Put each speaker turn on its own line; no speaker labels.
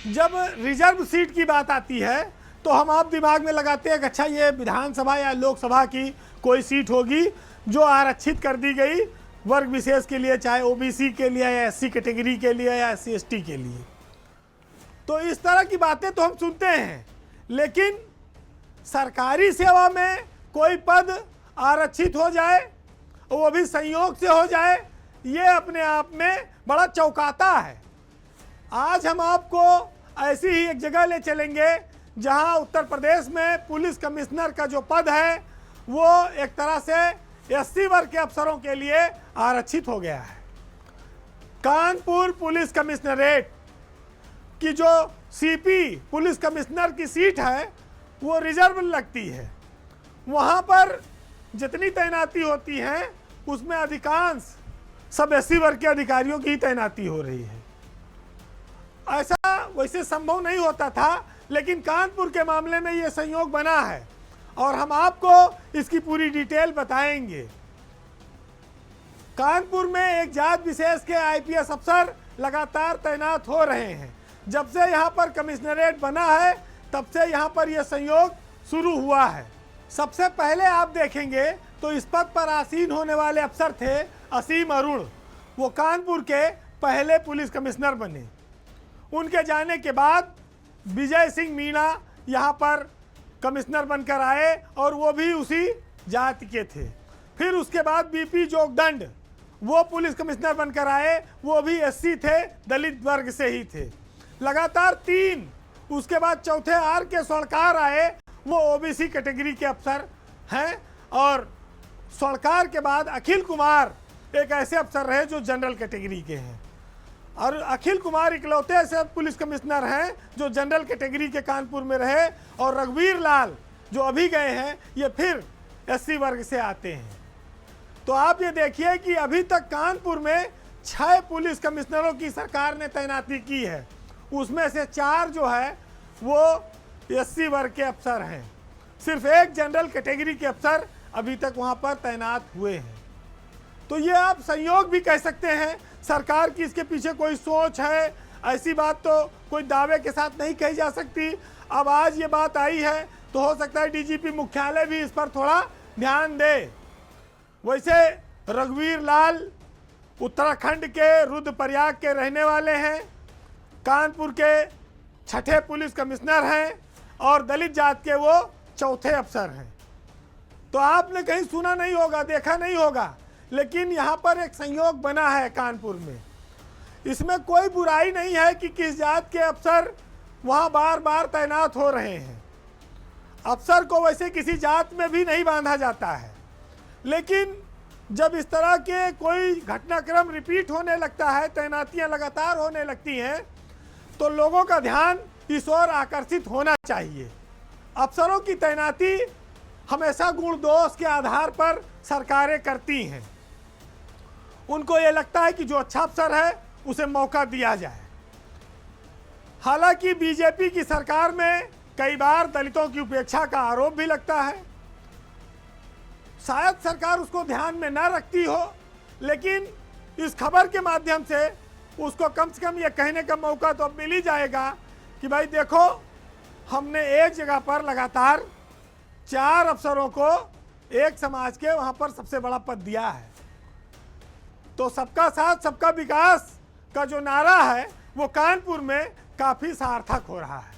जब reserve seat की बात आती है तो हम आप दिमाग में लगाते हैं कि अच्छा ये विधानसभा या लोकसभा की कोई सीट होगी जो आरक्षित कर दी गई वर्ग विशेष के लिए, चाहे ओबीसी के लिए या एससी कैटेगरी के लिए या एससी एसटी के लिए। तो इस तरह की बातें तो हम सुनते हैं, लेकिन सरकारी सेवा में कोई पद आरक्षित हो जाए, वो भी संयोग से हो जाए, ये अपने आप में बड़ा चौंकाता है। आज हम आपको ऐसी ही एक जगह ले चलेंगे जहां उत्तर प्रदेश में पुलिस कमिश्नर का जो पद है वो एक तरह से एससी वर्ग के अफसरों के लिए आरक्षित हो गया है। कानपुर पुलिस कमिश्नरेट की जो सीपी पुलिस कमिश्नर की सीट है वो रिजर्व लगती है। वहां पर जितनी तैनाती होती है उसमें अधिकांश सब एससी वर्ग के अधिकारियों की तैनाती हो रही है। ऐसा वैसे संभव नहीं होता था, लेकिन कानपुर के मामले में ये संयोग बना है और हम आपको इसकी पूरी डिटेल बताएंगे। कानपुर में एक जात विशेष के आईपीएस अफसर लगातार तैनात हो रहे हैं। जब से यहाँ पर कमिश्नरेट बना है तब से यहाँ पर यह संयोग शुरू हुआ है। सबसे पहले आप देखेंगे तो इस पद पर आसीन होने वाले अफसर थे असीम अरुण। वो कानपुर के पहले पुलिस कमिश्नर बने। उनके जाने के बाद विजय सिंह मीणा यहाँ पर कमिश्नर बनकर आए और वो भी उसी जाति के थे। फिर उसके बाद बीपी जोगदंड वो पुलिस कमिश्नर बनकर आए, वो भी एससी थे, दलित वर्ग से ही थे। लगातार 3, उसके बाद चौथे आर के स्वर्णकार आए, वो ओबीसी कैटेगरी के अफसर हैं। और स्वर्णकार के बाद अखिल कुमार एक ऐसे अफसर रहे जो जनरल कैटेगरी के हैं, और अखिल कुमार इकलौते ऐसे पुलिस कमिश्नर हैं जो जनरल कैटेगरी के कानपुर में रहे। और रघुवीर लाल जो अभी गए हैं ये फिर एससी वर्ग से आते हैं। तो आप ये देखिए कि अभी तक कानपुर में 6 पुलिस कमिश्नरों की सरकार ने तैनाती की है, उसमें से 4 जो है वो एससी वर्ग के अफसर हैं। सिर्फ एक जनरल कैटेगरी के अफसर अभी तक वहाँ पर तैनात हुए हैं। तो ये आप संयोग भी कह सकते हैं, सरकार की इसके पीछे कोई सोच है, ऐसी बात तो कोई दावे के साथ नहीं कही जा सकती। अब आज ये बात आई है तो हो सकता है डीजीपी मुख्यालय भी इस पर थोड़ा ध्यान दे। वैसे रघुवीर लाल उत्तराखंड के रुद्रप्रयाग के रहने वाले हैं, कानपुर के 6ठे पुलिस कमिश्नर हैं और दलित जात के वो 4थे अफसर हैं। तो आपने कहीं सुना नहीं होगा, देखा नहीं होगा, लेकिन यहाँ पर एक संयोग बना है कानपुर में। इसमें कोई बुराई नहीं है कि किस जात के अफसर वहाँ बार बार तैनात हो रहे हैं। अफसर को वैसे किसी जात में भी नहीं बांधा जाता है, लेकिन जब इस तरह के कोई घटनाक्रम रिपीट होने लगता है, तैनातियाँ लगातार होने लगती हैं, तो लोगों का ध्यान इस ओर आकर्षित होना चाहिए। अफसरों की तैनाती हमेशा गुण दोष के आधार पर सरकारें करती हैं। उनको ये लगता है कि जो अच्छा अफसर है उसे मौका दिया जाए। हालांकि बीजेपी की सरकार में कई बार दलितों की उपेक्षा का आरोप भी लगता है। शायद सरकार उसको ध्यान में न रखती हो, लेकिन इस खबर के माध्यम से उसको कम से कम ये कहने का मौका तो अब मिल ही जाएगा कि भाई देखो, हमने एक जगह पर लगातार 4 अफसरों को एक समाज के वहाँ पर सबसे बड़ा पद दिया है। तो सबका साथ सबका विकास का जो नारा है वो कानपुर में काफ़ी सार्थक हो रहा है।